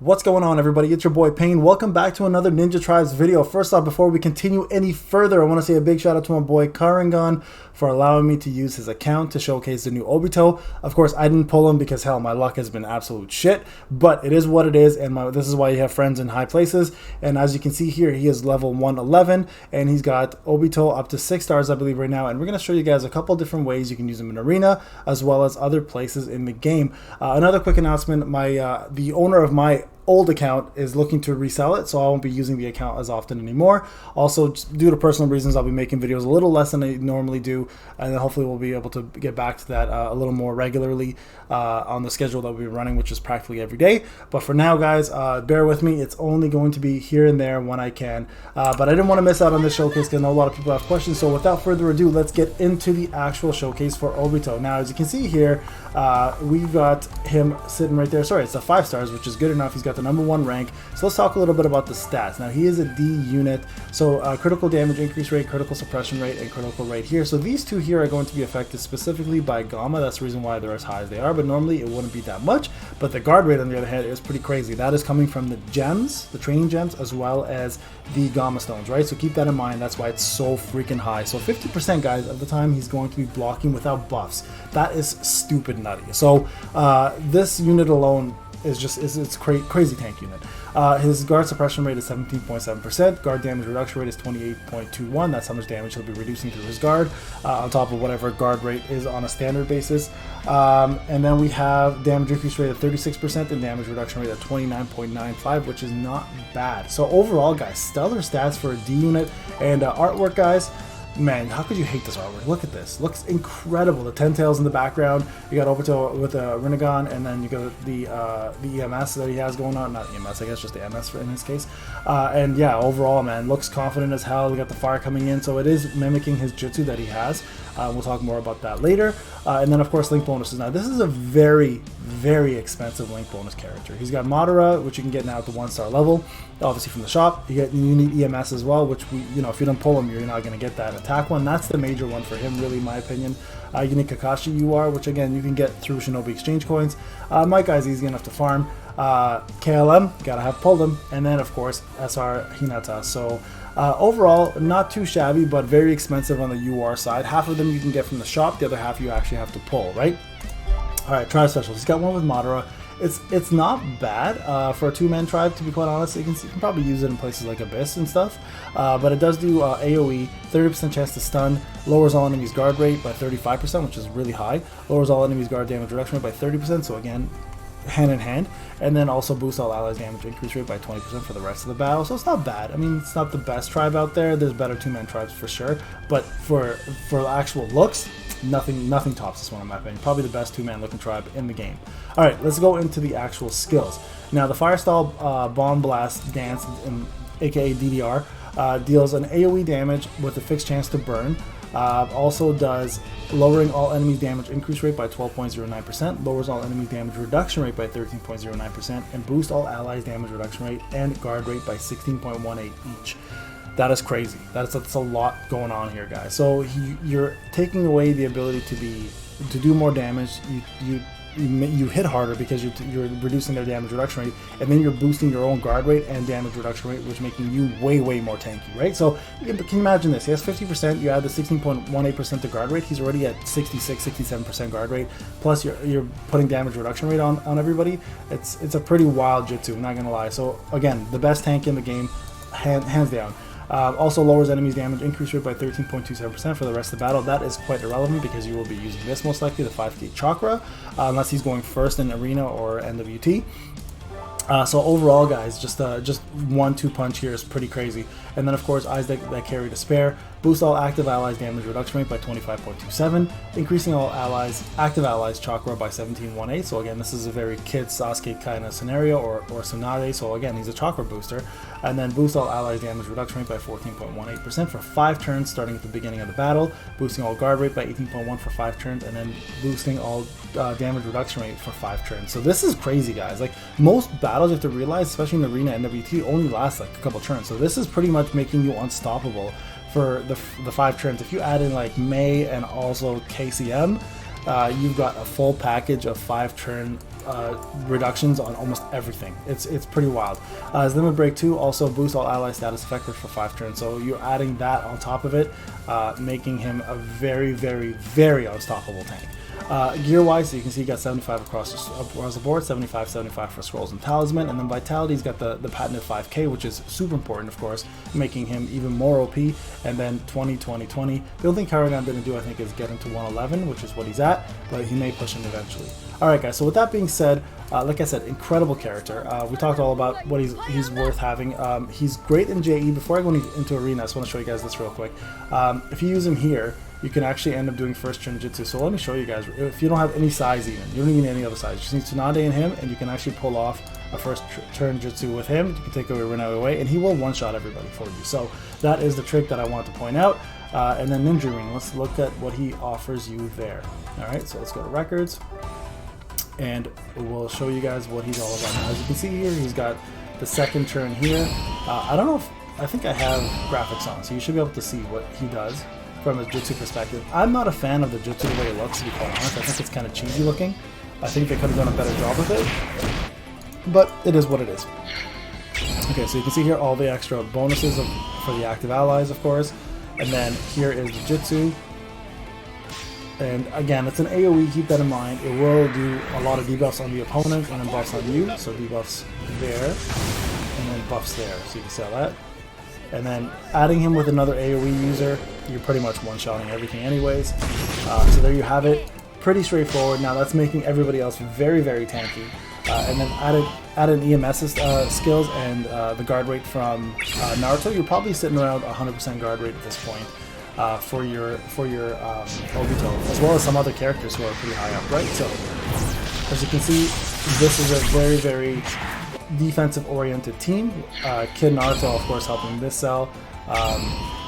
What's going on, everybody? It's your boy Payne. Welcome back to another Ninja Tribes video. First off, before we continue any further, I want to say a big shout out to my boy Karingan for allowing me to use his account to showcase the new Obito. Of course, I didn't pull him because hell, my luck has been absolute shit, but it is what it is, and this is why you have friends in high places. And as you can see here, he is level 111, and he's got Obito up to 6 stars, I believe, right now. And we're going to show you guys a couple different ways you can use him in arena, as well as other places in the game. Another quick announcement, the owner of my old account is looking to resell it, so I won't be using the account as often anymore. Also, due to personal reasons, I'll be making videos a little less than I normally do, and then hopefully we'll be able to get back to that a little more regularly on the schedule that we'll be running, which is practically every day. But for now, guys, bear with me. It's only going to be here and there when I can, but I didn't want to miss out on this showcase because I know a lot of people have questions. So without further ado, let's get into the actual showcase for Obito. Now, as you can see here, we've got him sitting right there. Sorry, it's a 5 stars, which is good enough. He's got the #1 rank. So let's talk a little bit about the stats. Now, he is a D unit, so critical damage increase rate, critical suppression rate, and critical rate here. So these two here are going to be affected specifically by Gamma. That's the reason why they're as high as they are, but normally it wouldn't be that much. But the guard rate, on the other hand, is pretty crazy. That is coming from the gems, the training gems, as well as the Gamma stones, right? So keep that in mind. That's why it's so freaking high. So 50%, guys, of the time he's going to be blocking without buffs. That is stupid nutty. So this unit alone is just it's crazy tank unit. His guard suppression rate is 17.7%. Guard damage reduction rate is 28.21. That's how much damage he'll be reducing through his guard, on top of whatever guard rate is on a standard basis. And then we have damage increase rate of 36% and damage reduction rate of 29.95, which is not bad. So overall, guys, stellar stats for a D unit. And artwork, guys, man, how could you hate this artwork? Look at this. Looks incredible. The 10 tails in the background. You got Obito with a Rinnegan, and then you got the EMS that he has going on. Not EMS, I guess, just the MS in his case. And yeah, overall, man, looks confident as hell. We got the fire coming in, so it is mimicking his jutsu that he has. We'll talk more about that later. And then, of course, link bonuses. Now, this is a very, very expensive link bonus character. He's got Madara, which you can get now at the 1-star level, obviously from the shop. You need EMS as well, which if you don't pull him, you're not going to get that attack one. That's the major one for him, really, in my opinion. You need Kakashi UR, which again you can get through Shinobi exchange coins. My guy's easy enough to farm. KLM, gotta have pulled him, and then of course SR Hinata. So overall, not too shabby, but very expensive on the UR side. Half of them you can get from the shop, the other half you actually have to pull, right? All right, tribe specials. He's got one with Madara. It's not bad for a 2-man tribe, to be quite honest. You can probably use it in places like Abyss and stuff, but it does do AoE, 30% chance to stun, lowers all enemies guard rate by 35%, which is really high, lowers all enemies guard damage reduction rate by 30%, so again, hand in hand, and then also boosts all allies damage increase rate by 20% for the rest of the battle. So it's not bad. I mean, it's not the best tribe out there. There's better 2-man tribes for sure, but for actual looks, nothing tops this one in my opinion. Probably the best 2-man looking tribe in the game. All right, let's go into the actual skills. Now, the Firestyle Bomb Blast Dance, aka DDR, deals an AoE damage with a fixed chance to burn. Also does lowering all enemies damage increase rate by 12.09%, lowers all enemies damage reduction rate by 13.09%, and boosts all allies damage reduction rate and guard rate by 16.18 each. That is crazy. That's a lot going on here, guys. So you're taking away the ability to do more damage. You hit harder because you're reducing their damage reduction rate, and then you're boosting your own guard rate and damage reduction rate, which making you way more tanky, right? So can you imagine this? He has 50%, you add the 16.18% to guard rate, he's already at 67% guard rate, plus you're putting damage reduction rate on everybody. It's a pretty wild jutsu, I'm not gonna lie. So again, the best tank in the game, hands down. Also lowers enemies damage increase rate by 13.27% for the rest of the battle. That is quite irrelevant because you will be using this most likely, the 5K Chakra, unless he's going first in Arena or NWT. So overall, guys, just 1-2 punch here is pretty crazy. And then of course, eyes that carry to spare, boost all active allies damage reduction rate by 25.27, increasing all active allies chakra by 17.18. So again, this is a very Kid Sasuke kind of scenario, or Tsunade. So again, he's a chakra booster. And then boost all allies damage reduction rate by 14.18% for 5 turns starting at the beginning of the battle, boosting all guard rate by 18.1 for 5 turns, and then boosting all damage reduction rate for 5 turns. So this is crazy, guys. Like, most battles, you have to realize, especially in Arena and NWT, only last like a couple turns. So this is pretty much making you unstoppable for the 5 turns. If you add in like May and also KCM, you've got a full package of 5-turn reductions on almost everything. It's pretty wild. His limit break 2 also boosts all ally status effective for 5 turns, so you're adding that on top of it, making him a very, very, very unstoppable tank. Gear-wise, so you can see he got 75 across the board, 75 for scrolls and talisman, and then vitality, he's got the patented 5k, which is super important, of course, making him even more OP, and then 20. The only thing Karingan didn't do, I think, is get him to 111, which is what he's at, but he may push him eventually. Alright guys, so with that being said, like I said, incredible character. We talked all about what he's worth having. He's great in JE. Before I go into Arena, I just want to show you guys this real quick. If you use him here, you can actually end up doing first turn jutsu. So let me show you guys. If you don't have any size even, you don't even need any other size. You just need Tsunade and him, and you can actually pull off a first turn jutsu with him. You can take away Runaway away, and he will one-shot everybody for you. So that is the trick that I want to point out. And then Ninja Ring, let's look at what he offers you there. Alright, so let's go to records, and we'll show you guys what he's all about. Now, as you can see here, he's got the second turn here. I don't know if, I think I have graphics on, so you should be able to see what he does from a jutsu perspective. I'm not a fan of the jutsu the way it looks, to be quite honest. I think it's kind of cheesy looking. I think they could have done a better job of it, but it is what it is. Okay, so you can see here all the extra bonuses for the active allies, of course, and then here is the jutsu. And again, it's an AoE, keep that in mind. It will do a lot of debuffs on the opponent and then buffs on you. So debuffs there, and then buffs there. So you can see all that. And then adding him with another AoE user, you're pretty much one-shotting everything anyways. So there you have it. Pretty straightforward. Now that's making everybody else very, very tanky. And then add an EMS skills and the guard rate from Naruto. You're probably sitting around 100% guard rate at this point. For your Obito, as well as some other characters who are pretty high up, right? So, as you can see, this is a very, very defensive-oriented team. Kid Naruto, of course, helping this cell.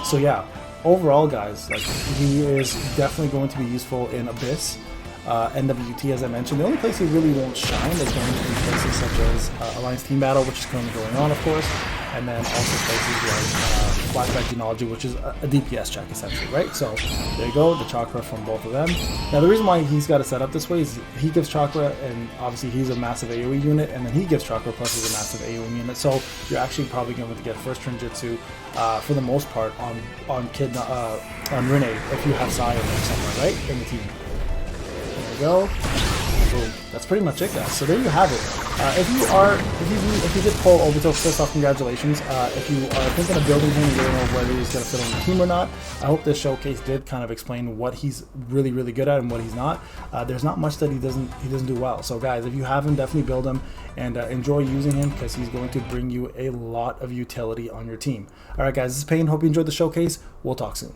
So yeah, overall, guys, like, he is definitely going to be useful in Abyss. NWT, as I mentioned. The only place he really won't shine is going to be places such as Alliance Team Battle, which is currently going on, of course, and then also places like Flashback Genealogy, which is a DPS check, essentially, right? So there you go, the chakra from both of them. Now, the reason why he's got it set up this way is he gives chakra, and obviously he's a massive AoE unit, and then he gives chakra plus he's a massive AoE unit, so you're actually probably going to get first turn jutsu for the most part on Rene if you have Sai in there somewhere, right, in the team. Go. Boom. That's pretty much it, guys. So there you have it. If you did pull Obito, first off, congratulations. If you are thinking of building him, you don't know whether he's going to fit on the team or not, I hope this showcase did kind of explain what he's really, really good at and what he's not. There's not much that he doesn't do well. So guys, if you have him, definitely build him and enjoy using him, because he's going to bring you a lot of utility on your team. All right, guys, this is Payne. Hope you enjoyed the showcase. We'll talk soon.